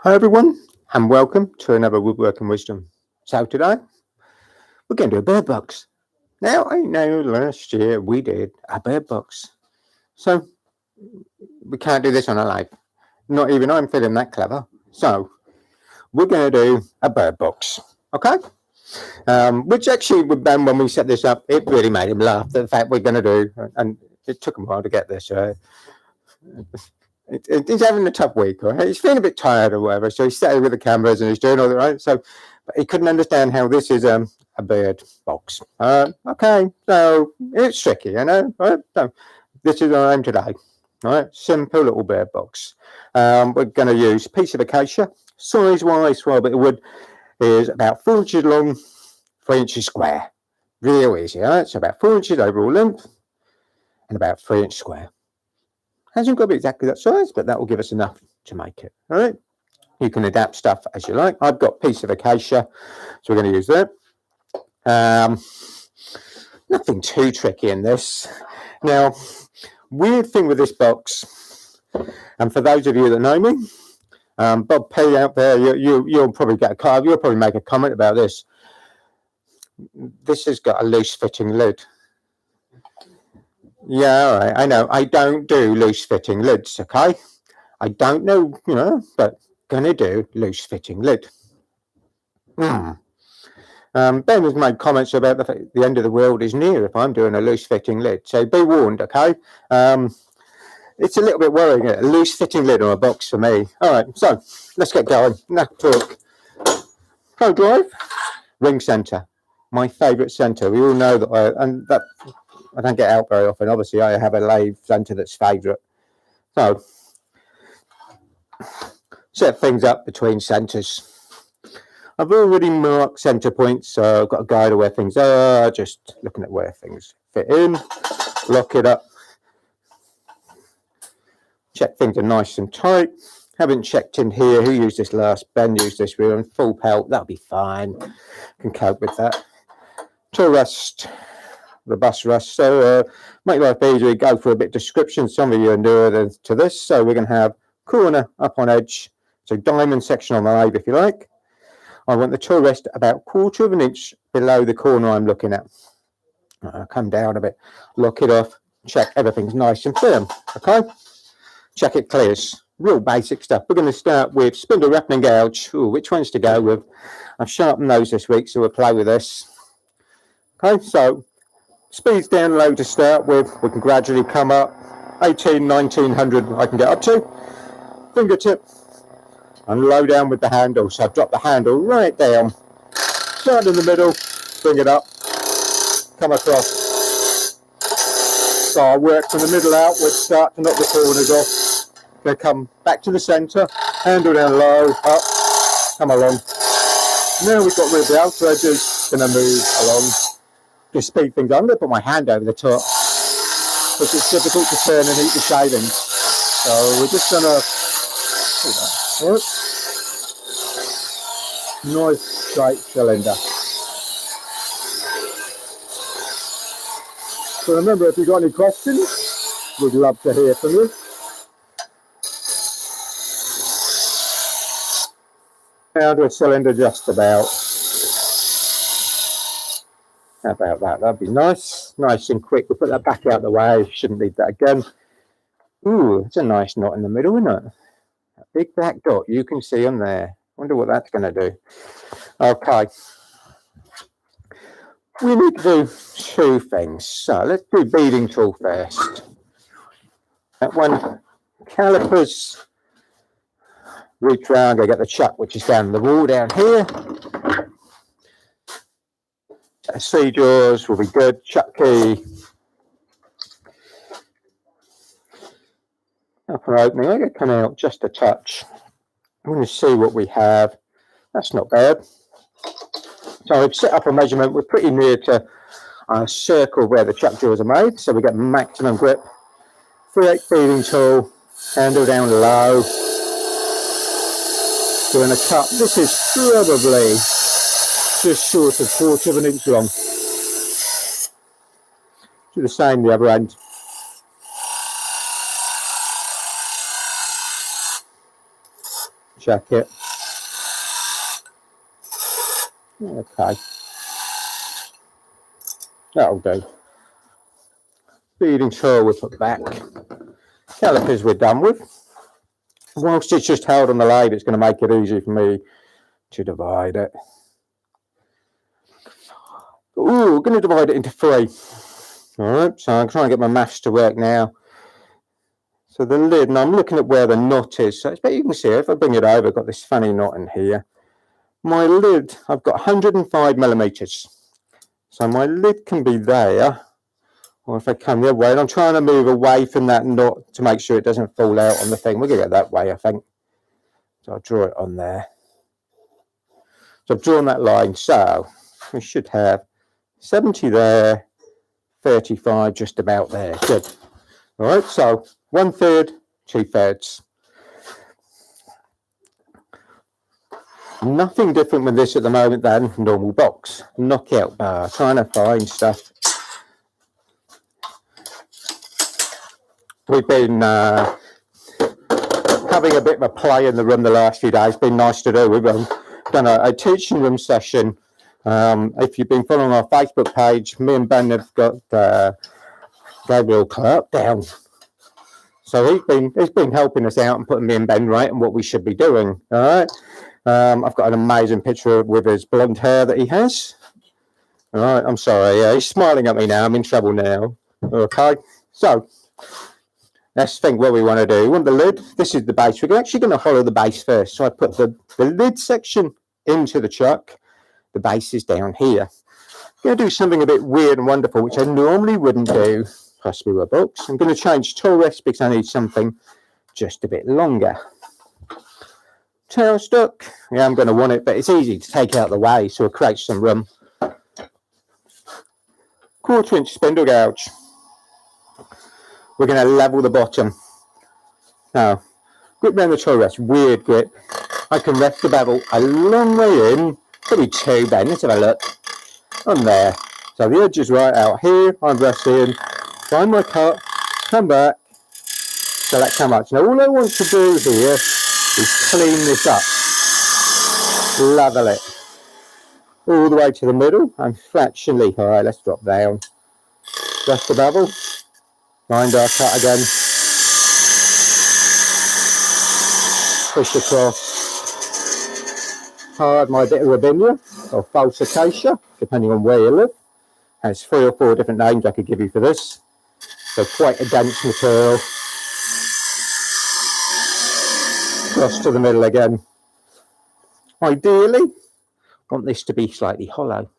Hi everyone, and welcome to another Woodworking Wisdom. So today, we're going to do a bird box. Now, I know last year we did a bird box. So, we can't do this on a lathe. Not even I'm feeling that clever. So, we're going to do a bird box, okay? Which actually, with Ben, when we set this up, it really made him laugh, the fact we're going to do, and it took him a while to get this. He's having a tough week, right? He's feeling a bit tired or whatever, so he's sitting with the cameras and he's doing all that, right? So, but he couldn't understand how this is a bird box. Okay, so it's tricky, you know, right? So this is our aim today, right? Simple little bird box. We're going to use a piece of acacia, size-wise for a bit of wood is about 4 inches long, 3 inches square. Real easy, right? So about 4 inches overall length and about 3 inches square. Hasn't got to be exactly that size, but that will give us enough to make it. All right. You can adapt stuff as you like. I've got a piece of acacia, so we're going to use that. Nothing too tricky in this. Now, weird thing with this box, and for those of you that know me, Bob P out there, you'll probably get a card. You'll probably make a comment about this. This has got a loose fitting lid. Yeah, all right. I know. I don't do loose fitting lids, okay? I don't know, you know, but gonna do loose fitting lid. Ben has made comments about the end of the world is near if I'm doing a loose fitting lid. So be warned, okay? It's a little bit worrying, a loose fitting lid on a box for me. All right, so let's get going. Enough talk. Pro drive, ring center. My favourite center. We all know that I don't get out very often. Obviously, I have a lathe center that's favourite. So, set things up between centres. I've already marked centre points, so I've got a guide of where things are, just looking at where things fit in, lock it up, check things are nice and tight. Haven't checked in here. Who used this last? Ben used this. We're on full pelt. That'll be fine. Can cope with that. Tool rust. Robust rust. So make life easier, go for a bit of description. Some of you are newer to this. So we're going to have corner up on edge. So diamond section on the lathe if you like. I want the tool rest about 1/4 of an inch below the corner I'm looking at. I'll come down a bit, lock it off, check everything's nice and firm. Okay, check it clears. Real basic stuff. We're going to start with spindle wrap and gouge. Ooh, which ones to go with? I've sharpened those this week, so we'll play with this. Okay, so speed's down low to start with. We can gradually come up. 18, 1900 I can get up to. Fingertip and low down with the handle. So I've dropped the handle right down. Start in the middle, bring it up, come across. So I work from the middle outwards, start to knock the corners off. Going to come back to the centre, handle down low, up, come along. Now we've got rid of the outer edges, going to move along. Just speed things up. I'm going to put my hand over the top because it's difficult to turn and eat the shavings. So we're just going to do that. Nice straight cylinder. So remember, if you've got any questions, we'd love to hear from you. Down to a cylinder just about. How about that? That'd be nice. Nice and quick. We'll put that back out the way. Shouldn't need that again. Ooh, it's a nice knot in the middle, isn't it? That big black dot you can see on there. Wonder what that's going to do. Okay. We need to do 2 things. So let's do beading tool first. That one, calipers. Reach round, go get the chuck, which is down the wall down here. C jaws will be good. Chuck key. Upper opening. I'm going to come out just a touch. I'm going to see what we have. That's not bad. So I've set up a measurement. We're pretty near to a circle where the chuck jaws are made, so we get maximum grip. 3/8 beading tool, handle down low. Doing a cut. This is probably just short of 1/4 of an inch long. Do the same the other end. check it. Okay, that'll do. Feeding tool we put back. Calipers we're done with. Whilst it's just held on the lathe, it's going to make it easy for me to divide it. Ooh, we're going to divide it into 3. All right, so I'm trying to get my maths to work now. So the lid, and I'm looking at where the knot is. So you can see if I bring it over, I've got this funny knot in here. My lid, I've got 105 millimeters. So my lid can be there. Or if I come the other way, and I'm trying to move away from that knot to make sure it doesn't fall out on the thing. We're going to go that way, I think. So I'll draw it on there. So I've drawn that line. So we should have 70 there, 35 just about there. Good. All right, so 1/3, 2/3. Nothing different with this at the moment than normal box. Knockout bar, trying to find stuff. We've been having a bit of a play in the room the last few days. Been nice to do. We've done a teaching room session. If you've been following our Facebook page, me and Ben have got Gabriel Clark down. So he's been helping us out and putting me and Ben right on what we should be doing. All right. I've got an amazing picture with his blonde hair that he has. All right. I'm sorry. Yeah, he's smiling at me now. I'm in trouble now. Okay. So let's think what we want to do. We want the lid. This is the base. We're actually going to hollow the base first. So I put the lid section into the chuck. The base is down here. I'm going to do something a bit weird and wonderful, which I normally wouldn't do, possibly with books. I'm going to change tool rest because I need something just a bit longer. Tail stuck. Yeah, I'm going to want it, but it's easy to take out the way, so it creates some room. 1/4 inch spindle gouge. We're going to level the bottom. Now, grip around the tool rest, weird grip. I can rest the bevel a long way in, probably 2 then. Let's have a look. On there. So the edge is right out here. I'm resting, find my cut, come back, select how much. Now all I want to do here is clean this up, level it all the way to the middle and fractionally high. Let's drop down, rest the bevel, find our cut again, push across, hard my bit of Rabinia or false acacia, depending on where you live. Has 3 or 4 different names I could give you for this. So quite a dense material. Cross to the middle again. Ideally, want this to be slightly hollow,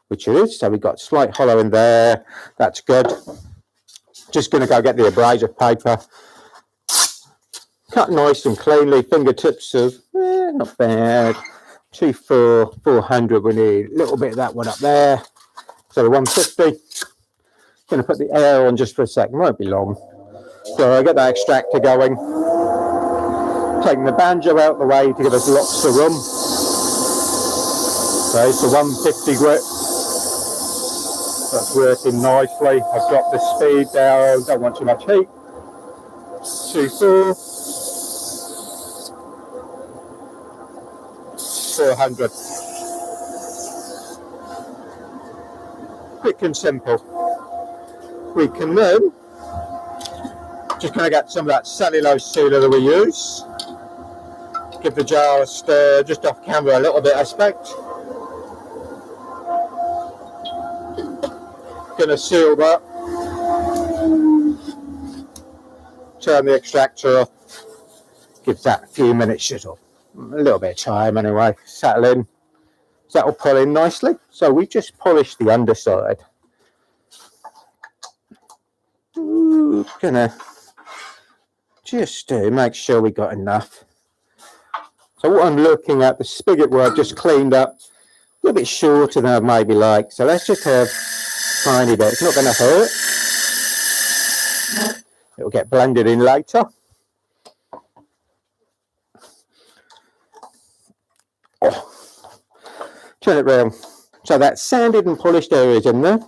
which it is. So we've got slight hollow in there. That's good. Just going to go get the abrasive paper. Cut nice and cleanly. Fingertips of, not bad. 400. We need a little bit of that one up there. So the 150. Going to put the air on just for a second. Won't be long. So I get that extractor going. Taking the banjo out the way to give us lots of room. Okay, so 150 grip. That's working nicely. I've got the speed down. Don't want too much heat. 2/4. 400. Quick and simple. We can then just going to get some of that cellulose sealer that we use. Give the jar a stir, just off camera a little bit, I expect. Going to seal that. Turn the extractor off. Give that a few minutes, just a little bit of time anyway. Settle in. So that'll pull in nicely. So we just polished the underside. Gonna just make sure we got enough. So what I'm looking at, the spigot where I've just cleaned up, a little bit shorter than I'd maybe like. So let's just have a tiny bit. It's not going to hurt. It'll get blended in later. Turn it round. So that sanded and polished area is in there.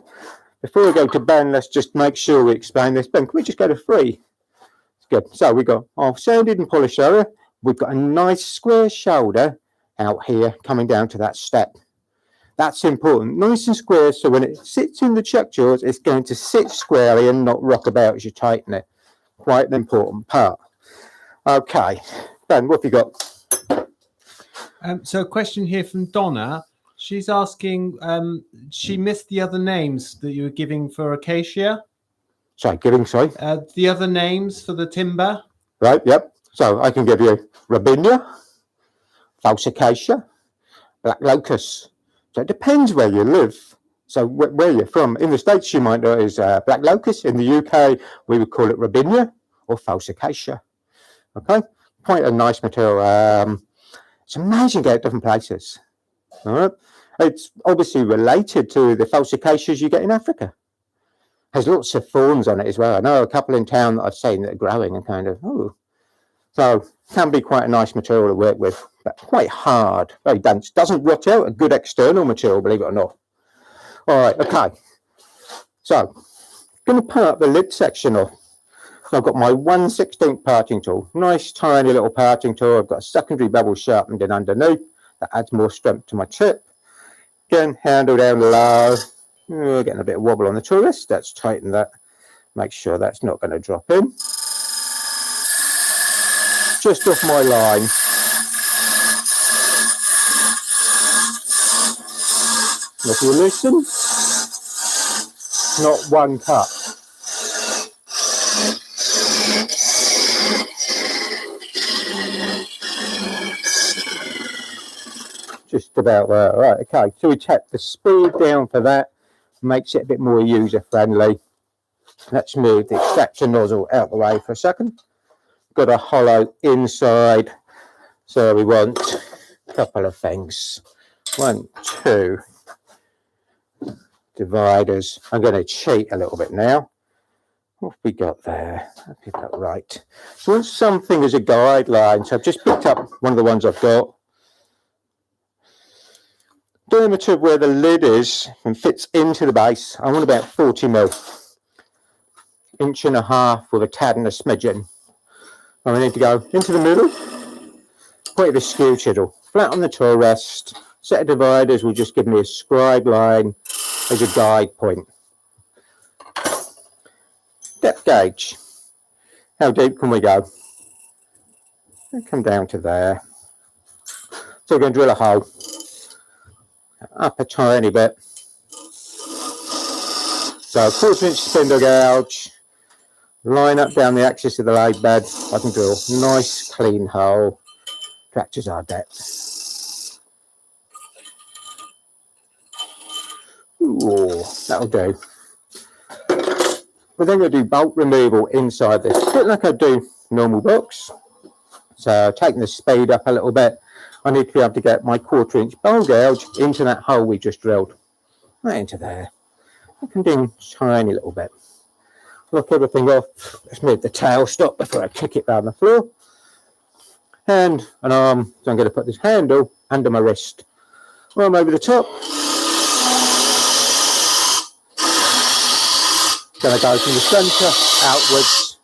Before we go to Ben, let's just make sure we explain this. Ben, can we just go to 3? It's good. So we got our sanded and polished area. we've got a nice square shoulder out here coming down to that step. That's important, nice and square, so when it sits in the chuck jaws, it's going to sit squarely and not rock about as you tighten it. Quite an important part. Okay, Ben, what have you got? So a question here from Donna. She's asking, she missed the other names that you were giving for acacia. Sorry. The other names for the timber. Right, yep. So I can give you Robinia, false acacia, black locust. So it depends where you live. So where you're from. In the States, you might know it as black locust. In the UK, we would call it Robinia or false acacia. Okay, quite a nice material. It's amazing at different places. All right, it's obviously related to the false acacias you get in Africa. Has lots of thorns on it as well. I know a couple in town that I've seen that are growing and kind of, oh. So can be quite a nice material to work with, but quite hard, very dense. Doesn't rot out, a good external material, believe it or not. All right, okay. So, going to part the lid section off. So I've got my 1/16 parting tool, nice tiny little parting tool. I've got a secondary bevel sharpened in underneath. That adds more strength to my tip. Again, handle down low. Getting a bit of wobble on the tool. Let's tighten that. Make sure that's not going to drop in. Just off my line. If you listen, not one cut. Just about there. Right, okay, so we check the speed down for that, makes it a bit more user friendly. Let's move the extractor nozzle out the way for a second. Got a hollow inside, so we want a couple of things. 1, 2 dividers. I'm going to cheat a little bit now. What have we got there? I'll pick that right. So I want something as a guideline. So I've just picked up one of the ones I've got. Diameter where the lid is and fits into the base, I want about 40 mil. 1.5 inches with a tad and a smidgen. And we need to go into the middle, point the skew chisel, flat on the tool rest. Set of dividers will just give me a scribe line as a guide point. Depth gauge. How deep can we go? We'll come down to there. So we're going to drill a hole. Up a tiny bit. So 1/4 inch spindle gouge. Line up down the axis of the lathe bed. I can drill a nice clean hole. Captures our depth. Ooh, that'll do. We're then going to do bolt removal inside this, a bit like I do normal box. So taking the speed up a little bit, I need to be able to get my 1/4 inch bowl gouge into that hole we just drilled. Right into there. I can do a tiny little bit. Lock everything off. Let's move the tail stop before I kick it down the floor. Hand and arm. So I'm going to put this handle under my wrist. Arm over the top. Going to go from the centre outwards.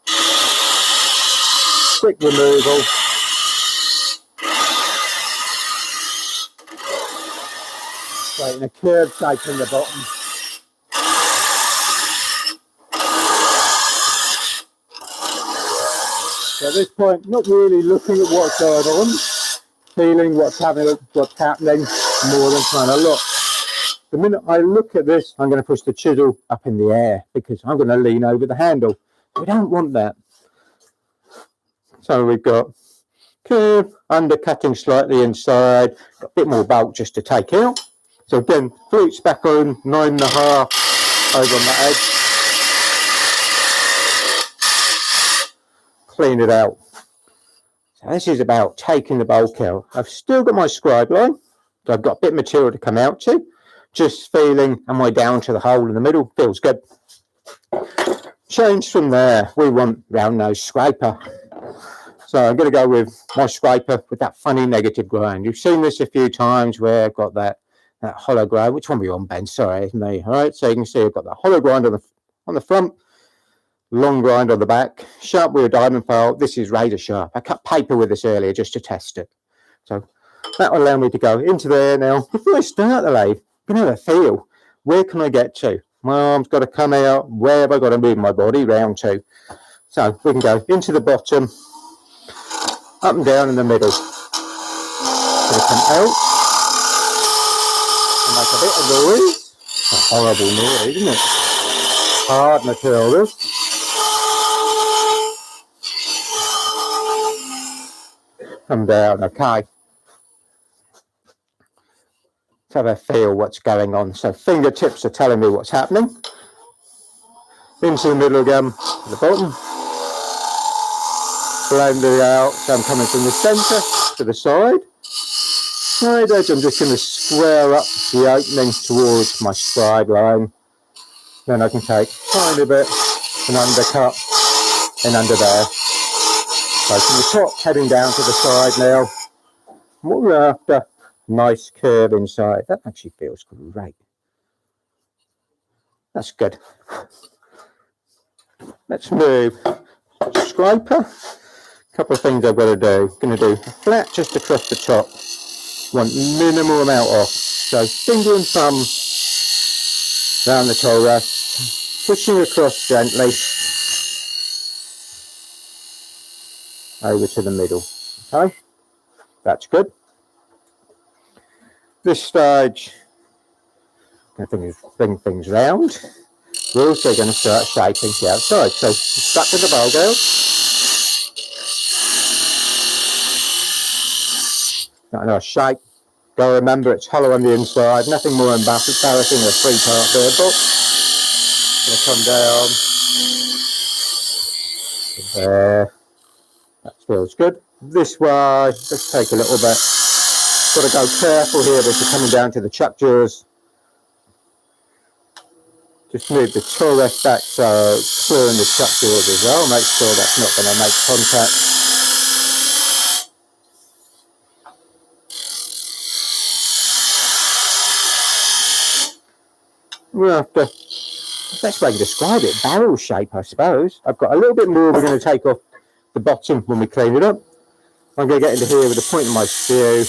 Quick removal. Creating a curved shape in the bottom. So at this point, not really looking at what's going on, feeling what's happening more than trying to look. The minute I look at this, I'm going to push the chisel up in the air because I'm going to lean over the handle. We don't want that. So we've got curve, undercutting slightly inside, got a bit more bulk just to take out. So again, flutes back on, 9.5 over on the edge. Clean it out. So this is about taking the bulk out. I've still got my scribe line, so I've got a bit of material to come out to. Just feeling, am I down to the hole in the middle? Feels good. Change from there. We want round nose scraper. So I'm going to go with my scraper with that funny negative grind. You've seen this a few times where I've got that hollow grind. Which one were you on, Ben? Sorry, it's me. All right, so you can see I've got that hollow grind on the front. long grind on the back, sharp with a diamond file. This is razor sharp. I cut paper with this earlier just to test it. So that will allow me to go into there now. Before I start the lathe, I'm going to have a feel. Where can I get to? My arm's got to come out. Where have I got to move my body round to? So we can go into the bottom, up and down in the middle. Going to come out and make a bit of noise. A horrible noise, isn't it? Hard material, this. Come down, okay. Let's have a feel what's going on. So fingertips are telling me what's happening. Into the middle again, to the bottom. Blend it out. So I'm coming from the centre to the side. Side edge, I'm just going to square up the opening towards my stride line. Then I can take a tiny bit and undercut and under there. So from the top heading down to the side now. What we're after, nice curve inside. That actually feels great. That's good. Let's move. Scraper. A couple of things I've got to do. Going to do a flat just across the top. Want minimal amount off. So finger and thumb down the toe rest, pushing across gently over to the middle. Okay, that's good. This stage, I'm going to bring things round. We're also going to start shaping the outside. So stuck with the bowl down. Got a nice shape. Go remember it's hollow on the inside. Nothing more embarrassing than a 3-part bird box. Going to come down. There. That feels good. This way, let's take a little bit. Got to go careful here as you're coming down to the chuck jaws. Just move the toe rest back so clearing the chuck jaws as well. Make sure that's not going to make contact. We're after, the best way to describe it, barrel shape, I suppose. I've got a little bit more we're going to take off the bottom when we clean it up. I'm going to get into here with the point of my SKEW,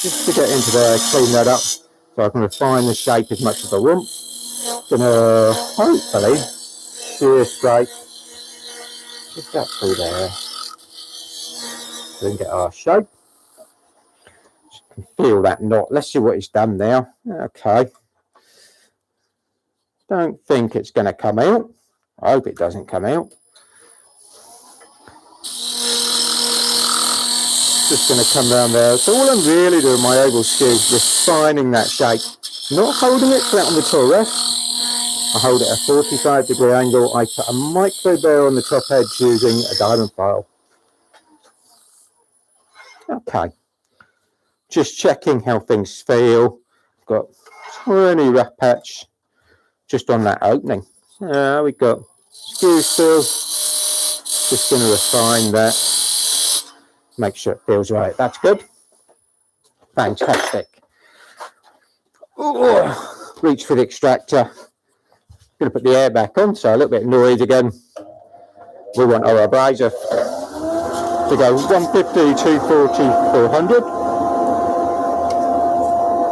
just to get into there, clean that up, so I can refine the shape as much as I want. Going to hopefully shear straight, just up through there, so we can get our shape. Just can feel that knot. Let's see what it's done now. Okay. Don't think it's going to come out. I hope it doesn't come out. Just going to come down there. So all I'm really doing my oval SKEW is refining that shape. Not holding it flat on the toe rest. I hold it at a 45-degree angle. I put a micro bear on the top edge using a diamond file. Okay. Just checking how things feel. Got a tiny rough patch just on that opening. We've got SKEW still. Just going to refine that. Make sure it feels right. That's good. Fantastic. Ooh, reach for the extractor. Going to put the air back on, so a little bit of noise again. We want our abrasive to go 150, 240, 400.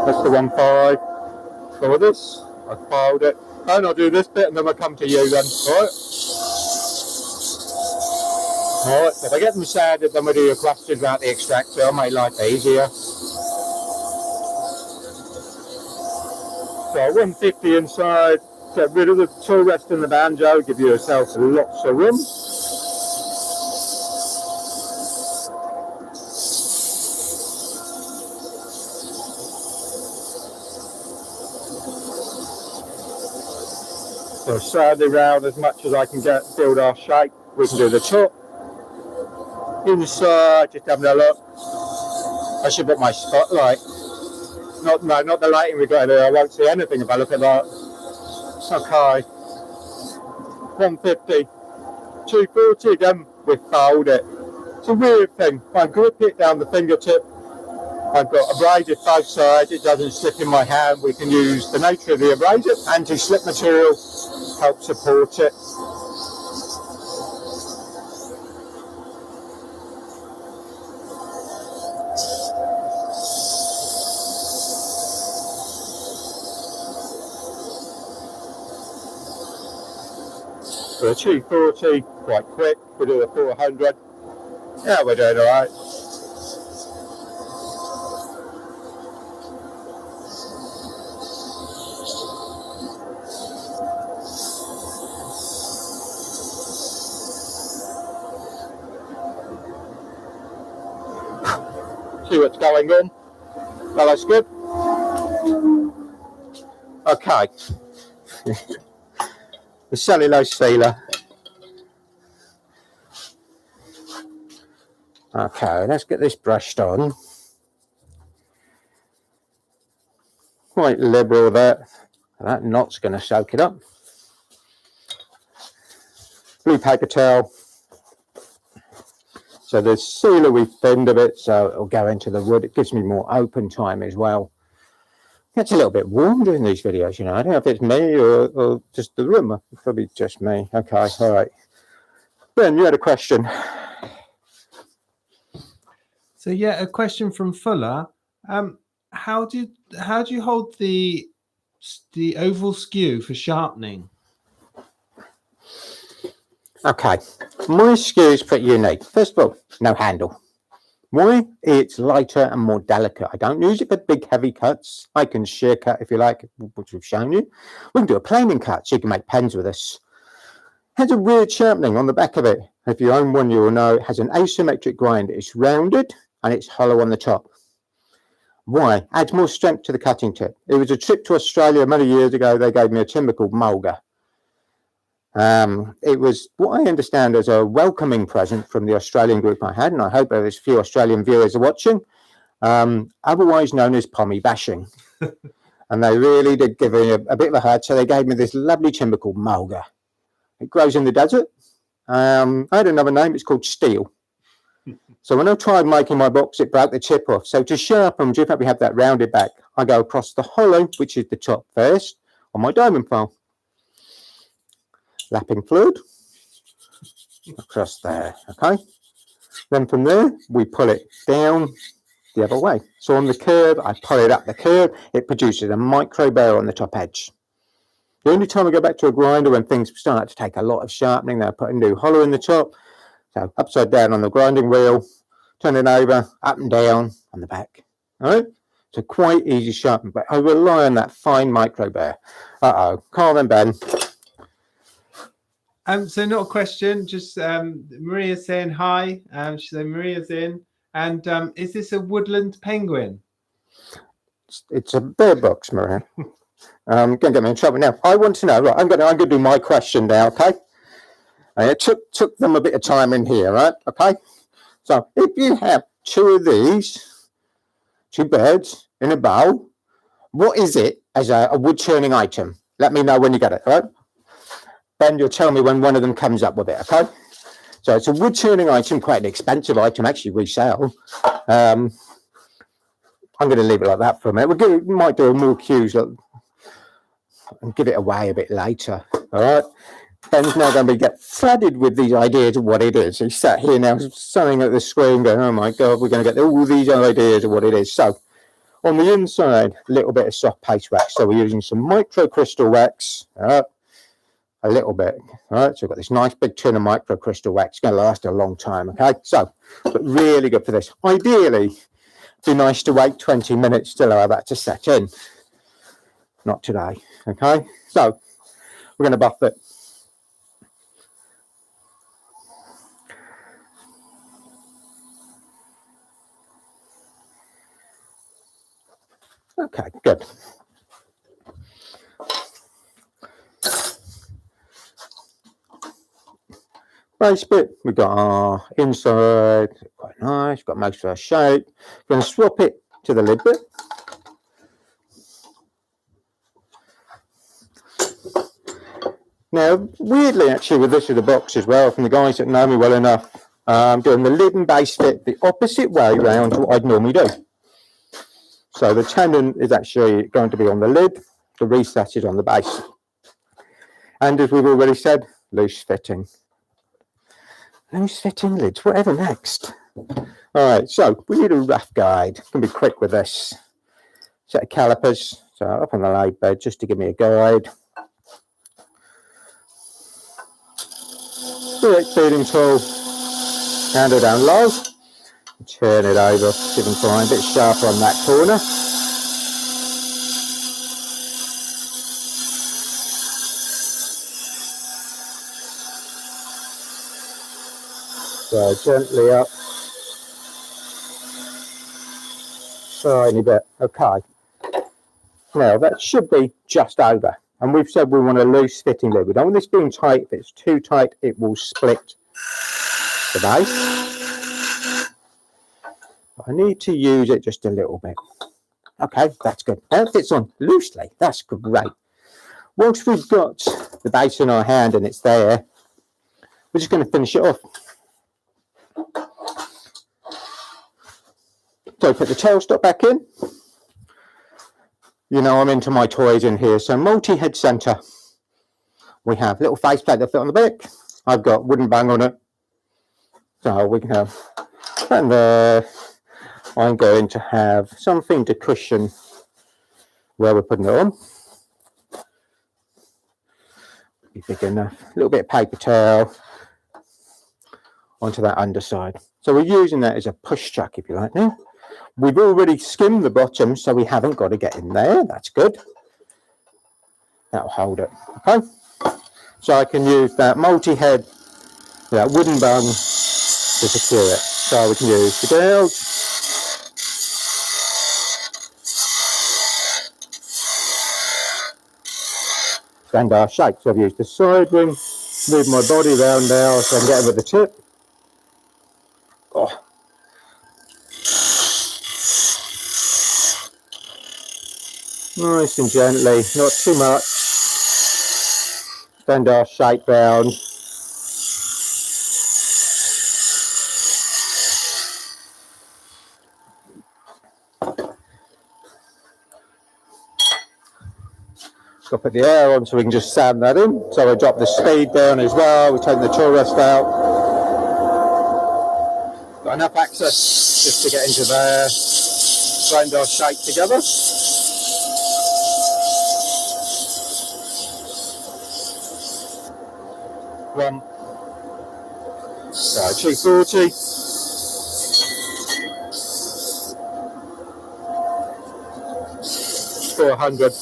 That's the 1.5 for this. I filed it. And I'll do this bit and then we'll come to you then. Alright. Alright, if I get them sanded, then we'll do your questions about the extractor. I'll make life easier. So 150 inside, get rid of the toe rest in the banjo, give yourself lots of room. So slightly round as much as I can get, build our shape. We can do the top. Inside, just having a look. I should put my spotlight. Not the lighting we've got here. I won't see anything if I look at that. Okay. 150. 240 again, we fold it. It's a weird thing. I grip it down the fingertip. I've got abrasive both sides. It doesn't slip in my hand. We can use the nature of the abrasive. Anti-slip material help support it. For a 240, quite quick. We do a 400. Yeah, we're doing all right. See what's going on. Well, that's good. Okay. The cellulose sealer. Okay, let's get this brushed on. Quite liberal there. That knot's going to soak it up. Blue paper towel. So the sealer, we thinned a bit, so it'll go into the wood. It gives me more open time as well. It's a little bit warm during these videos, you know. I don't know if it's me or just the room. Probably just me. Okay, all right. Ben, you had a question. So yeah, a question from Fuller. How do you hold the oval skew for sharpening? Okay, my skew is pretty unique. First of all, no handle. Why? It's lighter and more delicate. I don't use it for big, heavy cuts. I can shear cut if you like, which we've shown you. We can do a planing cut, so you can make pens with this. It has a weird sharpening on the back of it. If you own one, you will know it has an asymmetric grind. It's rounded and it's hollow on the top. Why? Adds more strength to the cutting tip. It was a trip to Australia many years ago. They gave me a timber called mulga. It was what I understand as a welcoming present from the Australian group I had, and I hope there's a few Australian viewers are watching, otherwise known as pommy bashing. And they really did give me a bit of a hard, so they gave me this lovely timber called mulga. It grows in the desert. I had another name, it's called steel. So when I tried making my box, it broke the tip off. So to sharpen, just we have that rounded back, I go across the hollow, which is the top first, on my diamond file. Lapping fluid across there, okay? Then from there, we pull it down the other way. So on the curve, I pull it up the curve, it produces a micro burr on the top edge. The only time I go back to a grinder when things start to take a lot of sharpening, then I put a new hollow in the top. So upside down on the grinding wheel, turn it over, up and down on the back, all right? So quite easy sharpening, but I rely on that fine micro burr. Carl and Ben. So not a question, just Maria's saying hi. She said Maria's in. And is this a woodland penguin? It's a bird box, Maria. Gonna get me in trouble now. I want to know, right, I'm gonna do my question now, okay? And it took them a bit of time in here, right? Okay. So if you have two of these, two birds in a bowl, what is it as a wood turning item? Let me know when you get it, all right? Ben, you'll tell me when one of them comes up with it, okay? So it's a wood turning item, quite an expensive item, actually resale. I'm going to leave it like that for a minute. We might do more cues and give it away a bit later, all right? Ben's now going to get flooded with these ideas of what it is. He's sat here now, staring at the screen going, oh my God, we're going to get all these ideas of what it is. So on the inside, a little bit of soft paste wax. So we're using some micro crystal wax, all right? A little bit, all right? So we've got this nice big tin of micro crystal wax. It's going to last a long time, okay? So, but really good for this. Ideally, it'd be nice to wait 20 minutes to allow that to set in. Not today, okay? So we're going to buff it. Okay, good. Base bit, we've got our inside, quite nice, got most of our shape. Going to swap it to the lid bit. Now, weirdly, actually, with this of the box as well, from the guys that know me well enough, I'm doing the lid and base fit the opposite way around to what I'd normally do. So the tenon is actually going to be on the lid, the reset is on the base. And as we've already said, loose fitting. Loose fitting lids, whatever next. All right, so we need a rough guide. Can be quick with this. Set of calipers, so up on the lathe bed, just to give me a guide. spirit feeding tool, handle down low, turn it over, give them fine, a bit sharper on that corner. So gently up, tiny bit, okay. Now that should be just over, and we've said we want a loose fitting lid. We don't want this being tight. If it's too tight, it will split the base. I need to use it just a little bit. Okay, that's good. Now it fits on loosely, that's great. Once we've got the base in our hand and it's there, we're just going to finish it off. So put the tailstock back in. You know I'm into my toys in here. So multi-head centre. We have little faceplate that fit on the back. I've got wooden bung on it. So we can have, and I'm going to have something to cushion where we're putting it on. Be big enough. A little bit of paper towel onto that underside. So we're using that as a push chuck, if you like now. We've already skimmed the bottom, so we haven't got to get in there. That's good. That'll hold it. Okay. So I can use that multi-head, that wooden bung to secure it. So we can use the gouge. Standard shape. So I've used the side ring, move my body round now so I can get over the tip. Oh. Nice and gently, not too much. Standard shape round. Got to put the air on so we can just sand that in. So I drop the speed down as well. We take the tool rest out. Got enough access just to get into there. Grind our shape together. One. So 240. 400.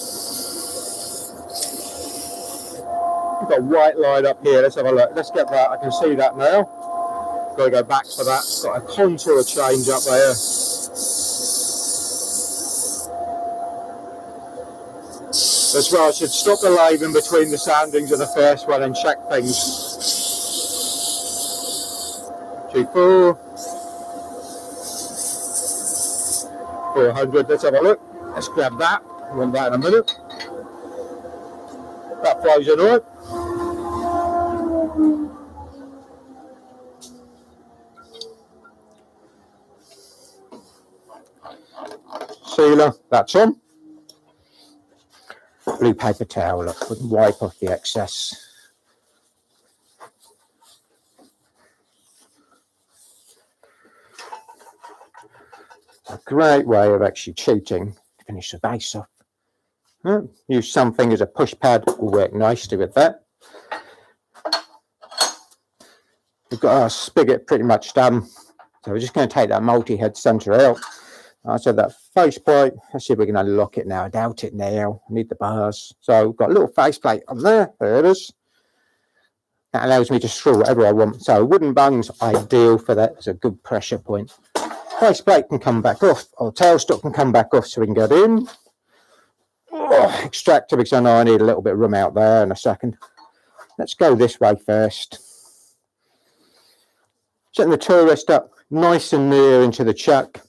We've got a white line up here. Let's have a look. Let's get that. I can see that now. Got to go back for that. Got a contour change up there. That's why I should stop the lathe in between the sandings of the first one and check things. 24. 400. Let's have a look. Let's grab that. I want that in a minute. That flows in all right. Sealer, that's on. Blue paper towel, look, we can wipe off the excess. A great way of actually cheating to finish the base off. Use something as a push pad, will work nicely with that. We've got our spigot pretty much done, so we're just going to take that multi-head centre out. So that faceplate, let's see if we can unlock it now. I doubt it now. I need the bars. So we've got a little faceplate on there. There it is. That allows me to screw whatever I want. So wooden bung's ideal for that. It's a good pressure point. Faceplate can come back off, or tailstock can come back off so we can get in. Oh, extractor, because I know I need a little bit of room out there in a second. Let's go this way first. Setting the tool rest up nice and near into the chuck.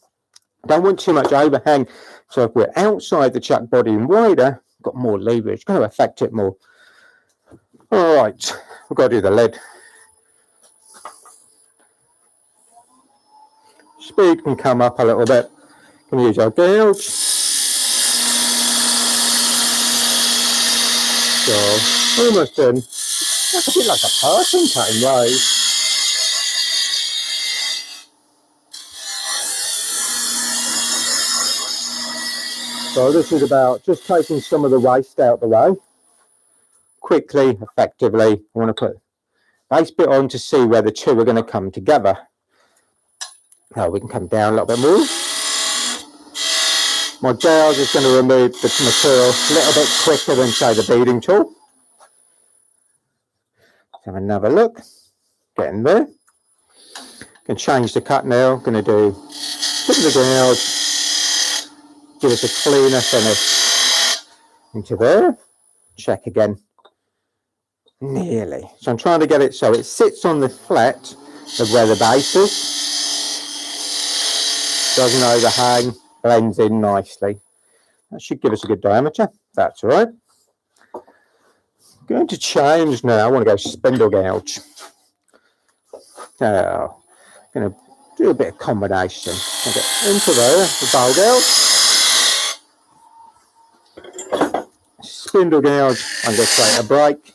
Don't want too much overhang, so if we're outside the chuck body and wider, got more leverage, going to affect it more. All right, we've got to do the lid. Speed can come up a little bit. Can use our gouge. So almost in. That's a bit like a person cutting lathe. So this is about just taking some of the waste out the way. Quickly, effectively, I want to put base bit on to see where the two are going to come together. Now we can come down a little bit more. My gouge is going to remove the material a little bit quicker than, say, the beading tool. Let's have another look. Getting there. Can change the cut now. Going to do tip of the gouge. Give us a cleaner finish into there. Check again. Nearly. So I'm trying to get it so it sits on the flat of where the base is. Doesn't overhang. Blends in nicely. That should give us a good diameter. That's all right. Going to change now. I want to go spindle gouge. Now, I'm going to do a bit of combination. I'll get into there, the bowl gouge. Spindle gouge. I'm going to create a break.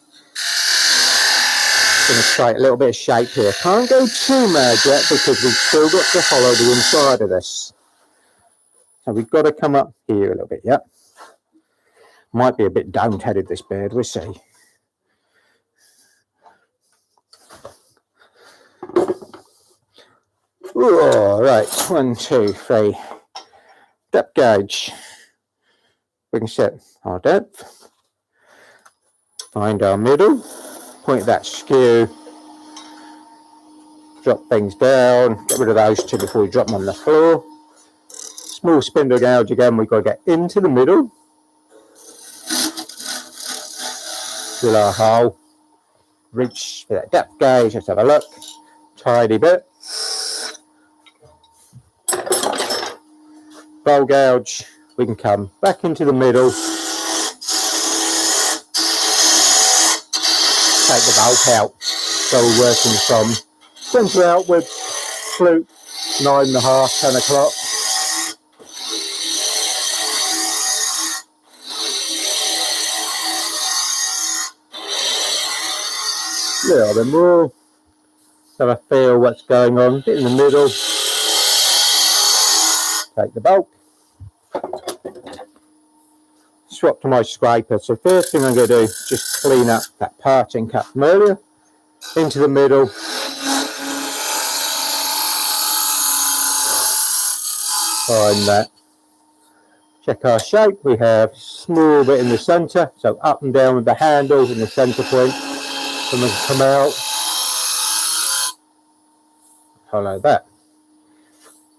Going to create a little bit of shape here. Can't go too mad yet because we've still got to hollow the inside of this. So we've got to come up here a little bit, yep. Might be a bit down-headed, this bird, we'll see. All right, 1, 2, 3. Depth gauge. We can set our depth. Find our middle. Point that skew. Drop things down. Get rid of those two before we drop them on the floor. Small spindle gouge again, we've got to get into the middle. Drill our hole. Reach for that depth gauge, let's have a look. Tidy bit. Bowl gouge, we can come back into the middle. Take the bulk out. So we're working from centre outward, flute, 9.5, 10 o'clock. Little bit more. So I feel what's going on. Bit in the middle. Take the bulk. Swap to my scraper. So first thing I'm going to do is just clean up that parting cut from earlier. Into the middle. Find that. Check our shape. We have a small bit in the centre. So up and down with the handle in the centre point. And we can come out, follow that.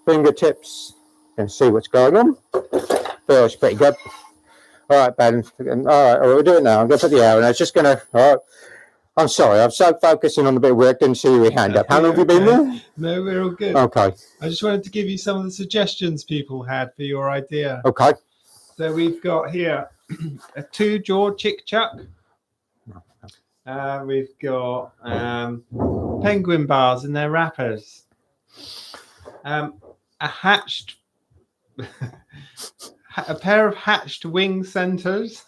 Fingertips, and see what's going on. Feels pretty good. All right, Ben. All right, we'll do it now. I'm going to put the arrow, and I was just going to. All right. I'm sorry, I'm so focusing on the bit of work, didn't see your hand up. How long have you been there? No, we're all good. Okay. I just wanted to give you some of the suggestions people had for your idea. Okay. So we've got here a 2-jaw chick chuck. We've got penguin bars in their wrappers. A hatched, a pair of hatched wing centers.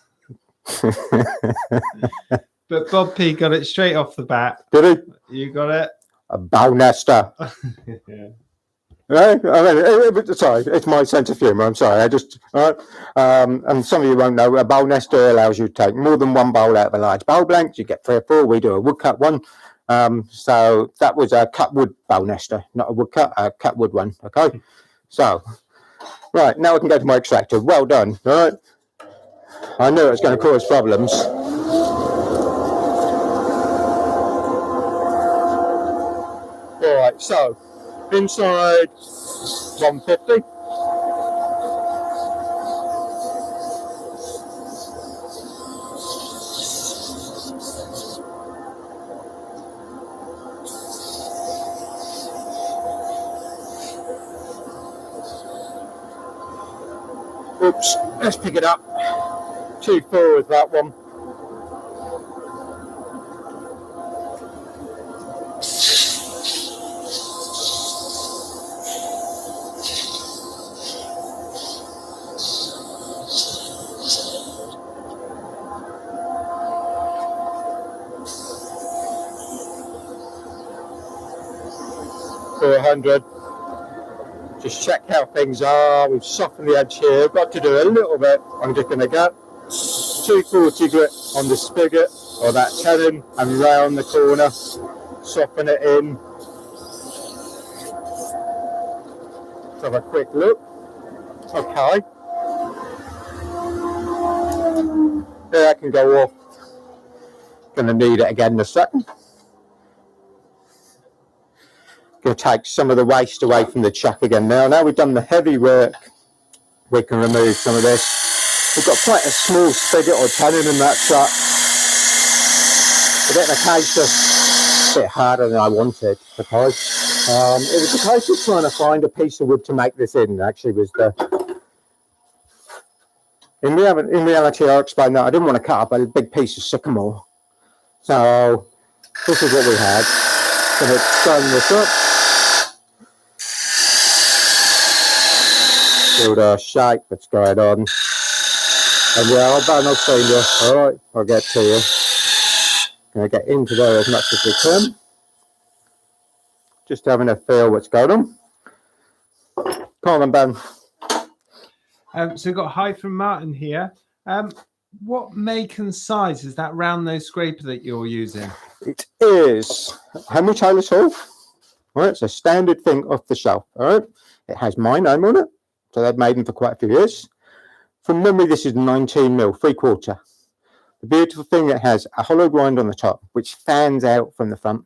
But Bob P got it straight off the bat. Did he? You got it? A bow nester. Yeah. No, I mean, sorry, it's my sense of humour. I'm sorry. I just, and some of you won't know, a bowl nester allows you to take more than one bowl out of a large bowl blank. You get 3 or 4. We do a woodcut one. So that was a cut wood bowl nester, not a woodcut, a cut wood one. Okay. So, right, now I can go to my extractor. Well done. All right. I knew it was going to cause problems. All right, so inside 150. Oops, let's pick it up. 2.4 with that one. $400. Just check how things are. We've softened the edge here. Got to do a little bit. I'm just going to go 240 grit on the spigot or that tenon and round the corner. soften it in. Let's have a quick look. Okay. There, I can go off. Going to need it again in a second. Going to take some of the waste away from the chuck again now. Now we've done the heavy work, we can remove some of this. We've got quite a small spigot or tenon in that chuck. A bit of a case of a bit harder than I wanted, because it was a case of trying to find a piece of wood to make this in. Actually, was the in reality I explained that I didn't want to cut up a big piece of sycamore, so this is what we had. So let's turn this up. Build our shape that's going on. And yeah, I've seen you. Alright, I'll get to you. Gonna get into there as much as we can. Just having a feel what's going on. Come on, Ben. So we've got hi from Martin here. What make and size is that round nose scraper that you're using? It is Henry Taylor tool. Alright, it's a standard thing off the shelf. Alright, it has my name on it. So they've made them for quite a few years. From memory, this is 19mm, 3/4. The beautiful thing, it has a hollow grind on the top, which fans out from the front.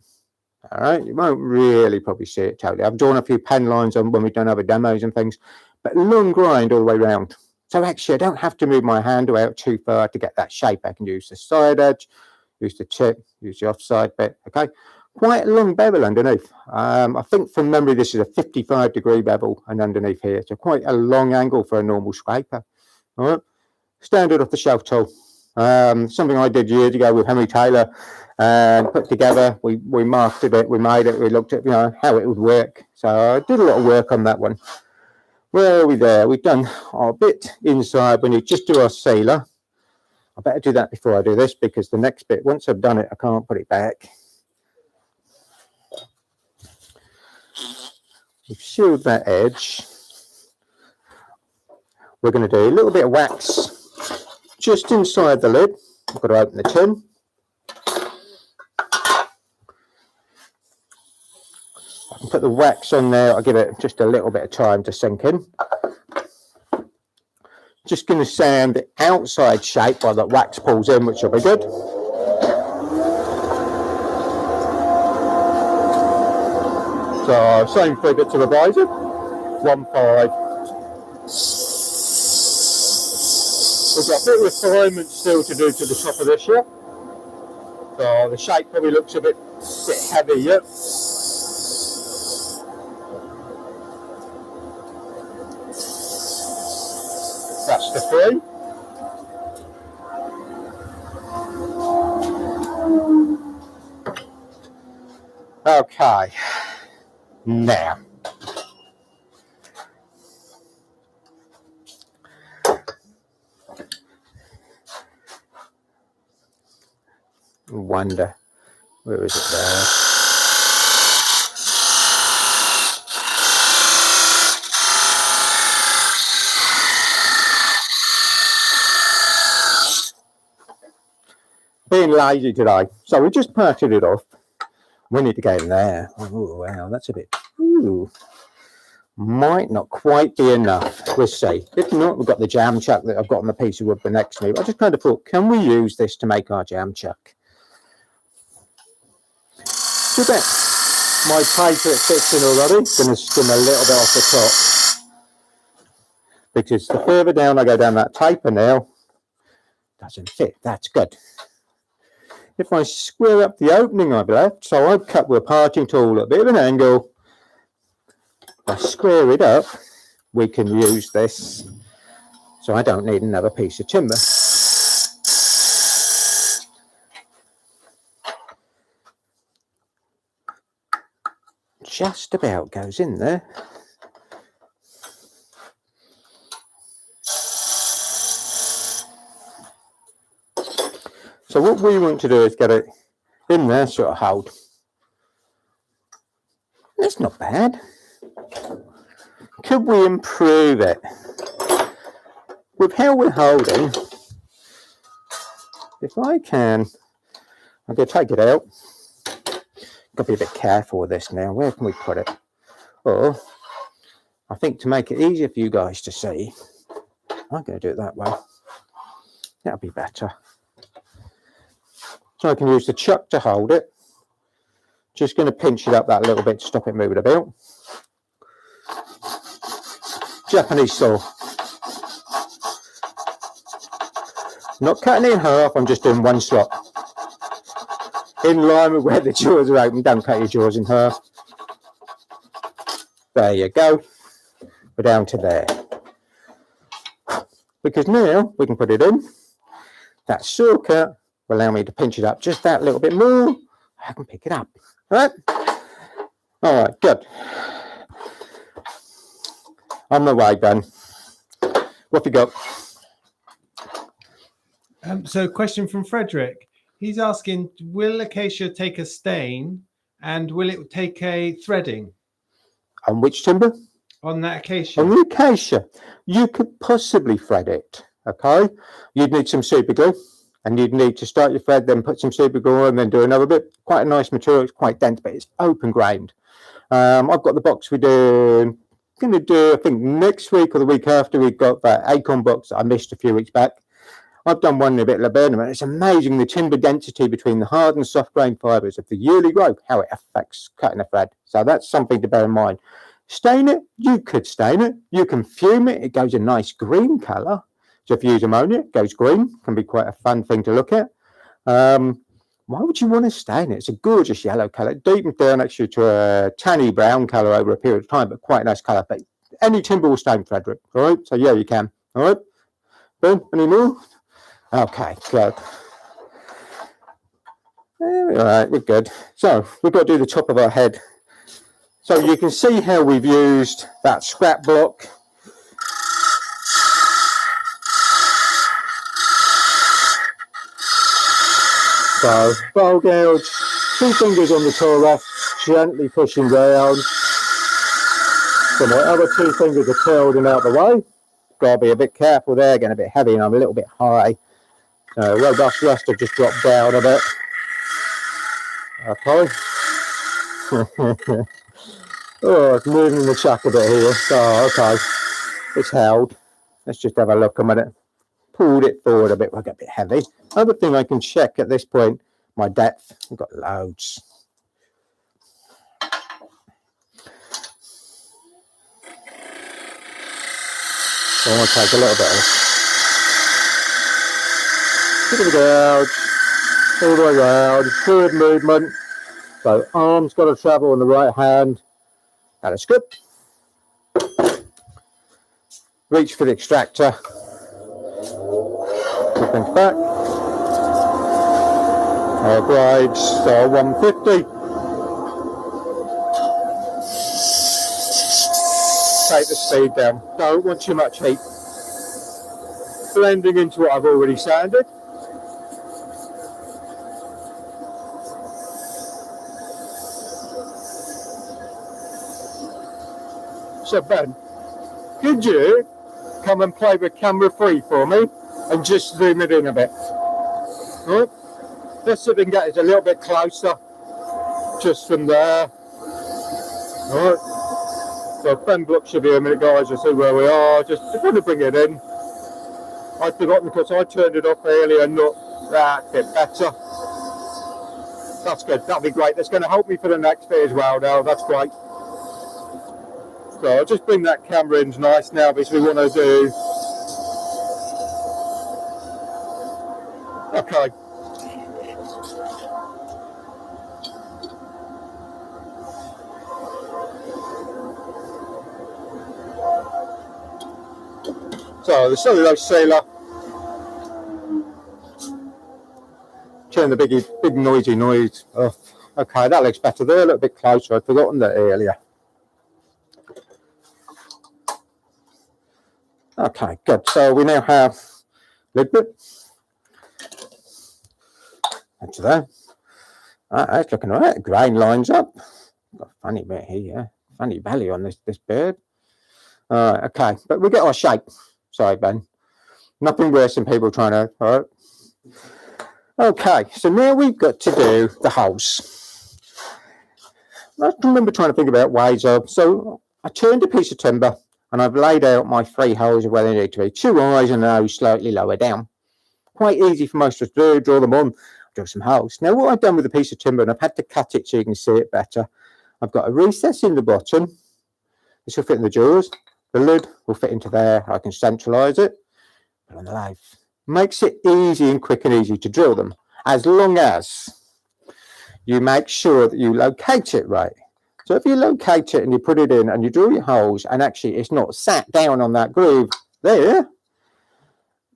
All right, you won't really probably see it totally. I've drawn a few pen lines on when we've done other demos and things, but long grind all the way around. So actually, I don't have to move my handle out too far to get that shape. I can use the side edge, use the tip, use the offside bit. Okay. Quite a long bevel underneath. I think from memory this is a 55-degree bevel and underneath here, so quite a long angle for a normal scraper. All right, standard off the shelf tool. Something I did years ago with Henry Taylor and put together. We marketed it, we made it, we looked at how it would work. So I did a lot of work on that one. Where are we there? We've done our bit inside. We need just do our sealer. I better do that before I do this, because the next bit, once I've done it, I can't put it back. We've sealed that edge. We're going to do a little bit of wax just inside the lid. I've got to open the tin. I can put the wax on there. I'll give it just a little bit of time to sink in. Just going to sand the outside shape while that wax pulls in, which will be good. So same 3 bits of advisor, 1/5. We've got a bit of refinement still to do to the top of this yet. So the shape probably looks a bit heavy yet. That's the 3. Okay. Now, wonder, where is it there? Being lazy today, so we just parted it off. We need to go in there. Oh wow, that's a bit. Ooh, might not quite be enough. We'll see. If not, we've got the jam chuck that I've got on the piece of wood next to me. I just kind of thought, can we use this to make our jam chuck? So bet my paper that fits in already, going to skim a little bit off the top, because the further down I go down that taper now, doesn't fit. That's good. If I square up the opening I've left, so I've cut with a parting tool at a bit of an angle. If I square it up, we can use this, so I don't need another piece of timber. Just about goes in there. So what we want to do is get it in there, sort of hold. That's not bad. Could we improve it? With how we're holding, if I can, I'm going to take it out. Got to be a bit careful with this now. Where can we put it? Or I think to make it easier for you guys to see, I'm going to do it that way. That'll be better. So I can use the chuck to hold it. Just going to pinch it up that little bit to stop it moving about. Japanese saw. Not cutting it in half, I'm just doing one slot. In line with where the jaws are open, don't cut your jaws in half. There you go. We're down to there. Because now we can put it in. That saw cut will allow me to pinch it up just that little bit more. I can pick it up. All right, good. On the way, Ben. What have you got? So question from Frederick. He's asking, will acacia take a stain and will it take a threading? On which timber? On that acacia. On the acacia. You could possibly thread it, okay? You'd need some super glue and you'd need to start your thread, then put some super glue on and then do another bit. Quite a nice material. It's quite dense, but it's open grained. I've got the box we're doing. Going to do, I think next week or the week after, we've got that acorn box that I missed a few weeks back. I've done one in a bit of laburnum, and it's amazing the timber density between the hard and soft grain fibres of the yearly growth, how it affects cutting a thread. So that's something to bear in mind. Stain it, you could stain it. You can fume it, it goes a nice green colour. So if you use ammonia, it goes green, can be quite a fun thing to look at. Why would you want to stain it? It's a gorgeous yellow colour. It deepens down actually to a tanny brown colour over a period of time, but quite a nice colour. But any timber will stain, Frederick. All right, so yeah, you can. All right, Ben, any more? Okay, good. All right, we're good. So we've got to do the top of our head. So you can see how we've used that scrap block. So bowl gouge, 2 fingers on the tool rack, gently pushing down. So my other 2 fingers are curled and out of the way. Got to be a bit careful there, getting a bit heavy, and I'm a little bit high. So robust rust have just dropped down a bit. Okay. Oh, it's moving the chuck a bit here. So okay, it's held. Let's just have a look a minute. Pulled it forward a bit, we'll get a bit heavy. Other thing I can check at this point, my depth. I've got loads. So I want to take a little bit of bit of a gouge, all the way around, fluid movement. So arms got to travel on the right hand, and a scoop. Reach for the extractor. Put things back. Our grades are 150. Take the speed down. Don't want too much heat. Blending into what I've already sanded. So Ben, could you come and play with camera 3 for me and just zoom it in a bit? All right? Let's see if we can get it a little bit closer, just from there. All right. So Ben Block should be a minute, guys. You'll see where we are. Just going to bring it in. I'd forgotten because I turned it off earlier and not that bit better. That's good. That'll be great. That's going to help me for the next bit as well now. That's great. So I'll just bring that camera in nice now because we want to do. Okay. So the cellulose sealer. Turn the big noisy noise off. Okay, that looks better there. A little bit closer. I'd forgotten that earlier. Okay, good. So we now have lid bit. That's there. That's looking all right. The grain lines up. Got a funny bit here. Funny belly on this bird. Okay, but we get our shape. Sorry, Ben. Nothing worse than people trying to. All right. Okay, so now we've got to do the holes. I can remember trying to think about ways of, so I turned a piece of timber and I've laid out my 3 holes of where they need to be. 2 eyes and a nose slightly lower down. Quite easy for most of us to do, draw them on, drill some holes. Now what I've done with a piece of timber, and I've had to cut it so you can see it better, I've got a recess in the bottom. This will fit in the jaws. The lid will fit into there. I can centralise it, put it on the lathe. Makes it easy and quick and easy to drill them, as long as you make sure that you locate it right. So if you locate it and you put it in and you drill your holes and actually it's not sat down on that groove there,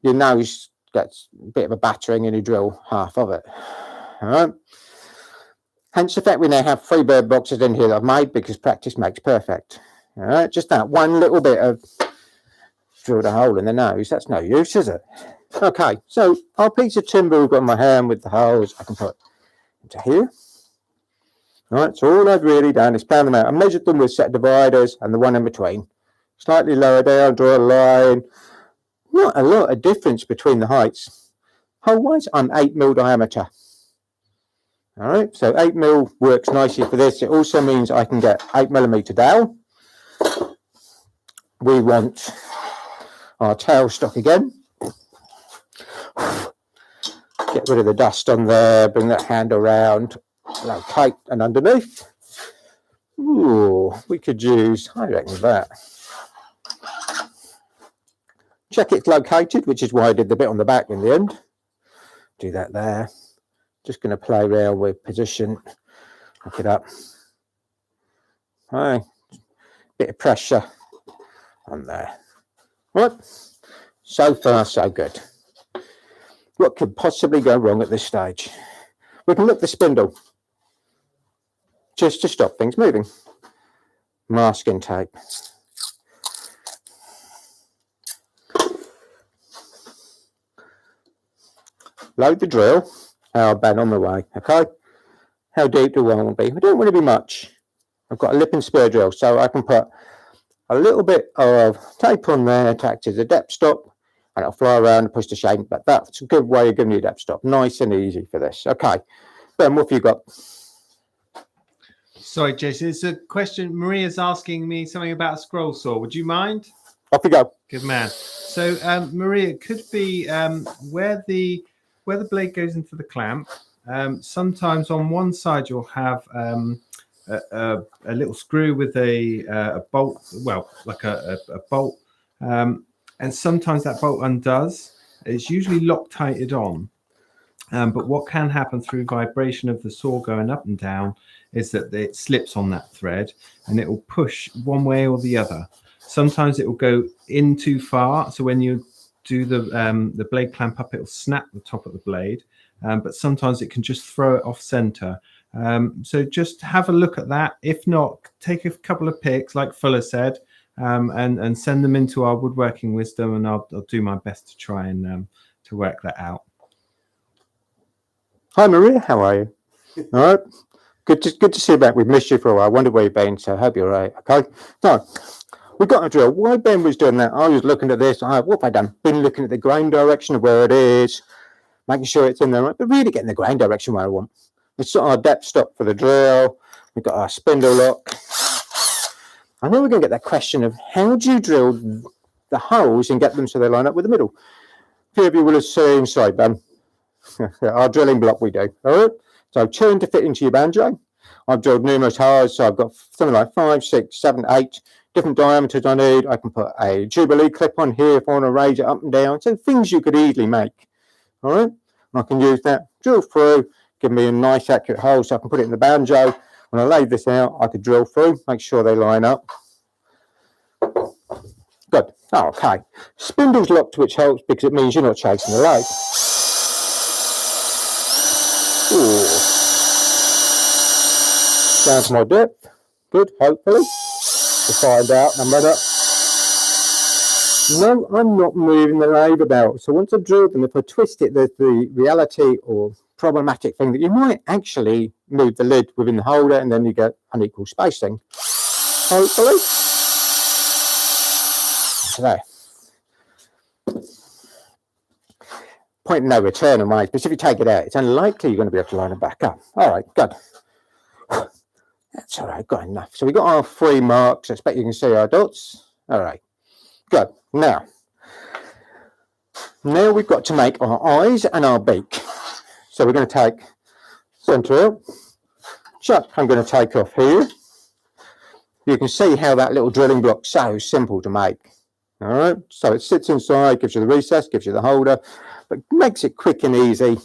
your nose gets a bit of a battering and you drill half of it. All right. Hence the fact we now have 3 bird boxes in here that I've made because practice makes perfect. All right, just that one little bit of drilled a hole in the nose, that's no use, is it? Okay, so our piece of timber we've got in my hand with the holes, I can put into here. All right, so all I've really done is plan them out. I measured them with set dividers and the one in between. Slightly lower down, draw a line. Not a lot of difference between the heights. Hole-wise, I'm 8mm diameter. All right, so 8mm works nicely for this. It also means I can get 8mm dowel. We want our tailstock again. Get rid of the dust on there, bring that handle round, locate and underneath. Ooh, we could use, I reckon that. Check it's located, which is why I did the bit on the back in the end. Do that there. Just going to play around with position. Look it up. Right. Bit of pressure on there. Right. So far, so good. What could possibly go wrong at this stage? We can look the spindle just to stop things moving. Masking tape. Load the drill. I'll bang on the way. Okay. How deep do I want to be? I don't want to be much. I've got a lip and spur drill, so I can put a little bit of tape on there to act as a depth stop, and it'll fly around and push the shape. But that's a good way of giving you a depth stop. Nice and easy for this. Okay. Ben, what have you got? Sorry, Jason. It's a question. Maria's asking me something about a scroll saw. Would you mind? Off we go. Good man. So, Maria, it could be where the blade goes into the clamp. Sometimes on one side you'll have a little screw with a bolt, well, like a bolt, and sometimes that bolt undoes. It's usually Loctited on, but what can happen through vibration of the saw going up and down is that it slips on that thread and it will push one way or the other. Sometimes it will go in too far, so when you do the blade clamp up, it will snap the top of the blade, but sometimes it can just throw it off center. So just have a look at that. If not, take a couple of pics, like Fuller said, and send them into our Woodworking Wisdom, and I'll do my best to try and to work that out. Hi Maria, how are you? All right, good to see you back. We've missed you for a while. I wondered where you've been, so I hope you're all right. Okay, so we've got a drill. While Ben was doing that, I was looking at this. What have I done? Been looking at the grain direction of where it is, making sure it's in there, right? But really getting the grain direction where I want. We've got our depth stop for the drill. We've got our spindle lock. I know we're going to get that question of how do you drill the holes and get them so they line up with the middle. A few of you will have seen, sorry, Ben, our drilling block we do. All right. So turn to fit into your banjo. I've drilled numerous holes, so I've got something like 5, 6, 7, 8 different diameters I need. I can put a Jubilee clip on here if I want to raise it up and down. So things you could easily make. All right. And I can use that, drill through, give me a nice accurate hole so I can put it in the banjo. When I lay this out, I could drill through, make sure they line up. Good. Oh, okay. Spindle's locked, which helps because it means you're not chasing the lathe. Ooh. Down to my depth. Good, hopefully. We'll find out in a minute. No, I'm not moving the lathe about. So once I've drilled them, if I twist it, there's the reality or problematic thing that you might actually move the lid within the holder and then you get unequal spacing. Hopefully. So there. Point of no return on mine, because if you take it out, it's unlikely you're going to be able to line it back up. All right, good. That's all right, got enough. So we got our 3 marks. I expect you can see our dots. All right, good. Now we've got to make our eyes and our beak. So we're going to take centre out. Chuck, I'm going to take off here. You can see how that little drilling block's so simple to make. All right, so it sits inside, gives you the recess, gives you the holder, but makes it quick and easy.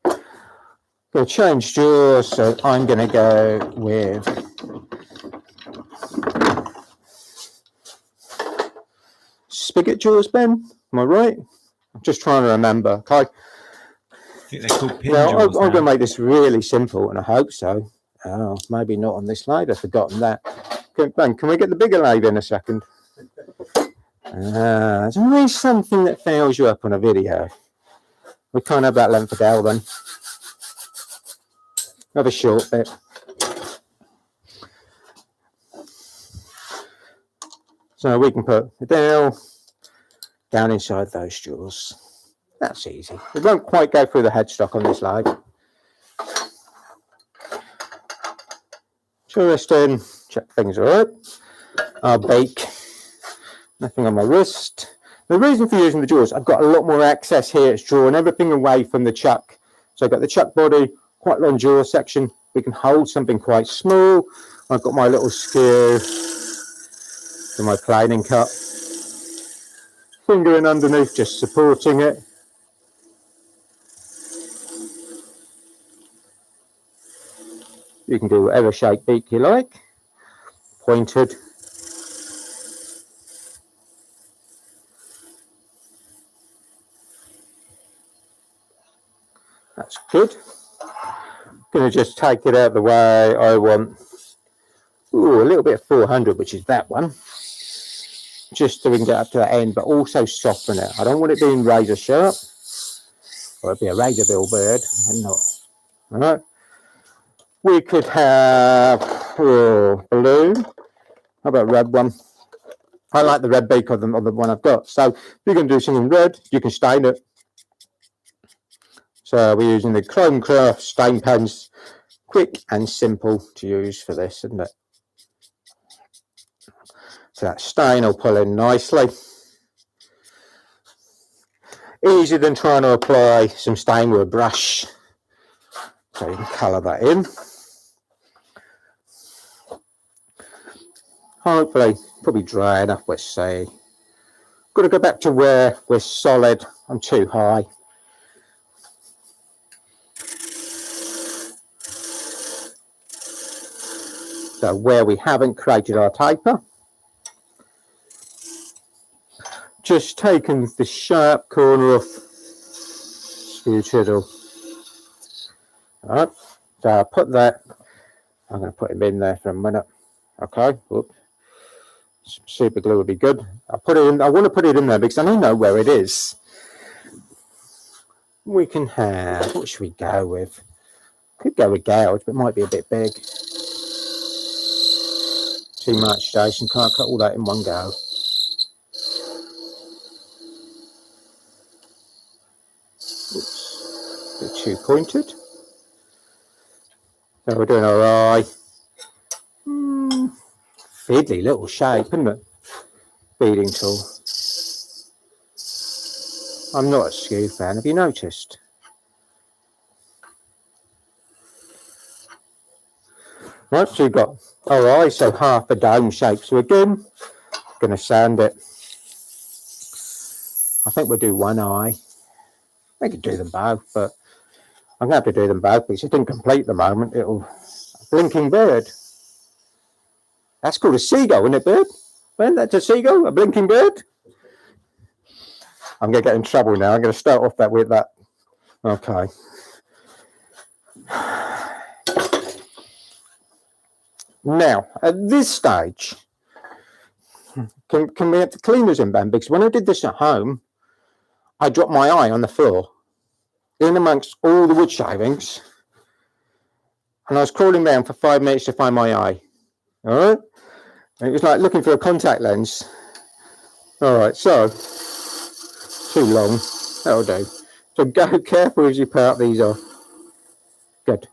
Going to change jaws, so I'm going to go with spigot jaws, Ben. Am I right? I'm just trying to remember. Okay. I think they're called pin Now, jaws. I'm going to make this really simple, and I hope so. Oh, maybe not on this lathe. I've forgotten that. Ben, can we get the bigger lathe in a second? There's always something that fails you up on a video. We can't have that length of dowel then. Have a short bit. So we can put the dowel down inside those jaws. That's easy. It won't quite go through the headstock on this lathe. Tourist in, check things are all right. Our beak, nothing on my wrist. The reason for using the jaws, I've got a lot more access here. It's drawing everything away from the chuck. So I've got the chuck body, quite long jaw section. We can hold something quite small. I've got my little SKEW for my planing cut. Finger in underneath, just supporting it. You can do whatever shape beak you like. Pointed. That's good. Going to just take it out of the way. I want a little bit of 400, which is that one, just so we can get up to the end, but also soften it. I don't want it being razor sharp, or it'd be a razor bill bird, and not. All right. We could have blue. How about red one? I like the red beak of the one I've got. So if you're going to do something red, you can stain it. So we're using the Chrome Craft stain pens. Quick and simple to use for this, isn't it? So that stain will pull in nicely. Easier than trying to apply some stain with a brush. So you can colour that in. Hopefully, probably dry enough, let's say. Got to go back to where we're solid. I'm too high. So where we haven't created our taper, just taken the sharp corner off SKEW chisel. All right, so I'll put that. I'm going to put him in there for a minute. Okay, whoop. Some super glue would be good. I'll put it in. I want to put it in there because I don't know where it is. We can have. What should we go with? Could go with gouge, but it might be a bit big. Too much, Jason. Can't cut all that in one go. Oops. A bit too pointed. So we're doing our eye. Fiddly little shape, isn't it? Beading tool. I'm not a SKEW fan, have you noticed? Right, so you've got our eye, so half a dome shape. So again, going to sand it. I think we'll do one eye. I could do them both, but I'm going to have to do them both because it didn't complete the moment. It'll a blinking bird. That's called a seagull, isn't it, bird? Well, that's a seagull, a blinking bird. I'm going to get in trouble now. I'm going to start off that with that. Okay. Now, at this stage, can we have the cleaners in, Ben? Because when I did this at home, I dropped my eye on the floor, in amongst all the wood shavings, and I was crawling down for 5 minutes to find my eye. All right? And it was like looking for a contact lens. All right, so, too long. That'll do. So go careful as you part these off. Good.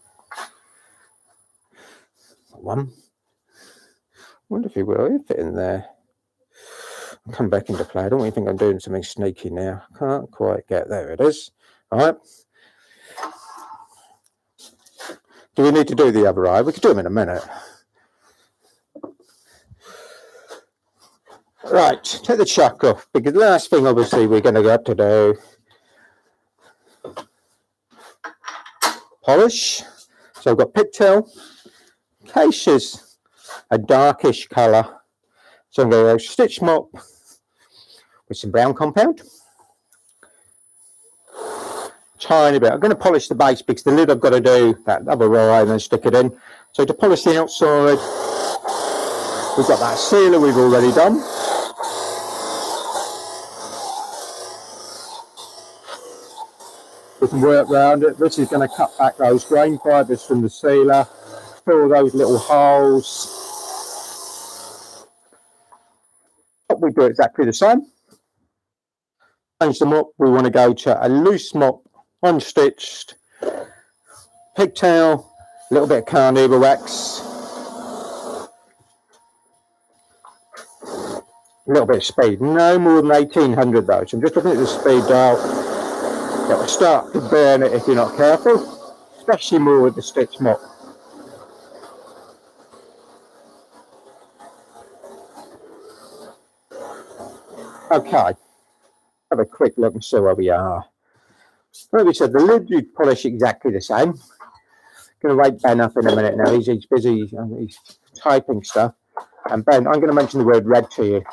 One. Wonder if he will fit in there. I'll come back into play. I don't really think I'm doing something sneaky now. Can't quite get there. It is. All right. Do we need to do the other eye? We could do them in a minute. Right, take the chuck off, because the last thing obviously we're going to have to do, polish. So I've got pigtail, case is a darkish colour, so I'm going to go stitch mop with some brown compound. Tiny bit. I'm going to polish the base because the lid I've got to do that other eye and then stick it in. So to polish the outside, we've got that sealer we've already done. We can work around it. This is going to cut back those grain fibres from the sealer, fill those little holes. What we do exactly the same. Change the mop. We want to go to a loose mop, unstitched, pigtail, a little bit of carnauba wax, a little bit of speed. No more than 1800 though. So I'm just looking at the speed dial. It will start to burn it if you're not careful, especially more with the stitch mop. Okay, have a quick look and see where we are. Like we said, the lid you polish exactly the same. Going to wake Ben up in a minute now. He's busy, he's typing stuff. And Ben, I'm going to mention the word red to you.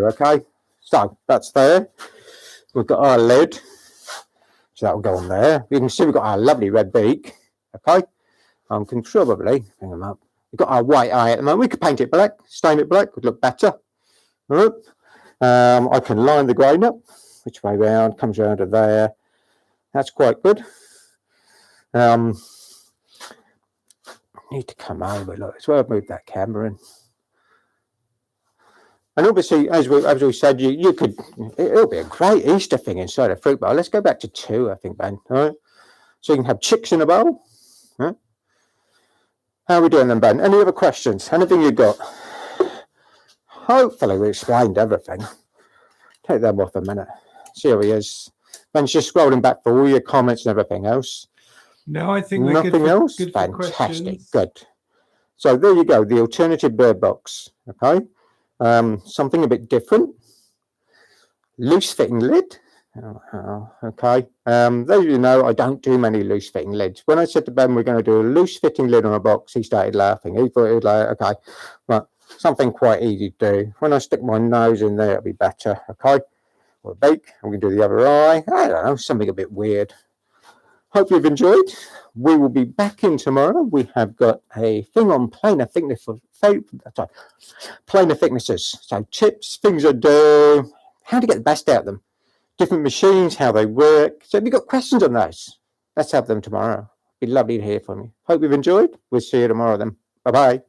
Okay? So that's there. We've got our lid, so that will go on there. You can see we've got our lovely red beak. Okay, can probably hang them up. We've got our white eye at the moment. We could paint it black, stain it black, would look better. All right. I can line the grain up, which way round, comes round to there. That's quite good. Need to come over. Look, it's where I've moved that camera in. And obviously, as we said, you could, it'll be a great Easter thing inside a fruit bowl. Let's go back to 2, I think, Ben. All right. So you can have chicks in a bowl. Right. How are we doing then, Ben? Any other questions? Anything you got? Hopefully we explained everything. Take them off a minute. See how he is. Ben's just scrolling back for all your comments and everything else. No, I think we're nothing else. Good Fantastic. Good. So there you go. The alternative bird box. Okay. Something a bit different. Loose fitting lid. Okay. Though you know, I don't do many loose fitting lids. When I said to Ben we're going to do a loose fitting lid on a box, he started laughing. He thought it was like, okay, well, something quite easy to do. When I stick my nose in there, it'll be better. Okay. Or beak. I'm going to do the other eye. I don't know, something a bit weird. Hope you've enjoyed. We will be back in tomorrow. We have got a thing on planar thicknesses. So tips, things I do, how to get the best out of them, different machines, how they work. So if you've got questions on those, let's have them tomorrow. It'd be lovely to hear from you. Hope you've enjoyed. We'll see you tomorrow then. Bye-bye.